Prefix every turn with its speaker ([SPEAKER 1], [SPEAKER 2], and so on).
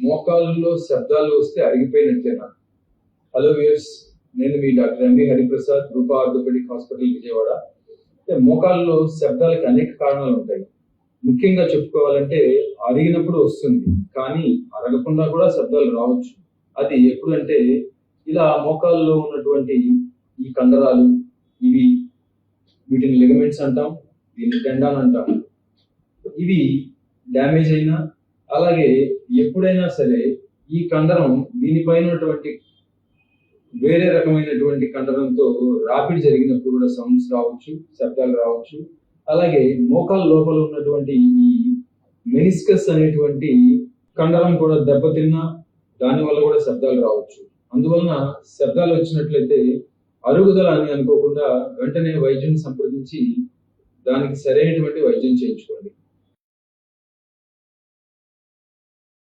[SPEAKER 1] మోకాళ్ళలో శబ్దాలు వస్తే అరిగిపోయినట్లేనా? Hello viewers, నేను మీ డాక్టర్ M.V.Hariprasad, రూపా ఆర్థోపెడిక్ హాస్పిటల్, విజయవాడ. మోకాళ్ళలో శబ్దాలకు అనేక కారణాలు ఉంటాయి. ముఖ్యంగా చెప్పుకోవాలంటే అరిగినప్పుడు వస్తుంది, కానీ అరగకుండా కూడా శబ్దాలు రావచ్చు. అది ఎప్పుడంటే ఇలా మోకాళ్ళలో ఉన్నటువంటి ఈ కండరాలు, వీటిని లిగమెంట్స్ అంటాం, దీన్ని టెండాన్ అంటాం. ఇవి డ్యామేజ్ అయినా, అలాగే ఎప్పుడైనా సరే ఈ కండరం దీనిపైన ఉన్నటువంటి వేరే రకమైనటువంటి కండరంతో రాపిడి జరిగినప్పుడు కూడా సౌండ్స్ రావచ్చు, శబ్దాలు రావచ్చు. అలాగే మోకాళ్ళ లోపల ఉన్నటువంటి ఈ మెనిస్కస్ అనేటువంటి కండరం కూడా దెబ్బతిన్నా దానివల్ల కూడా శబ్దాలు రావచ్చు. అందువలన శబ్దాలు వచ్చినట్లయితే అరుగుదల అని అనుకోకుండా వెంటనే వైద్యుని సంప్రదించి దానికి సరైనటువంటి వైద్యం చేయించుకోండి.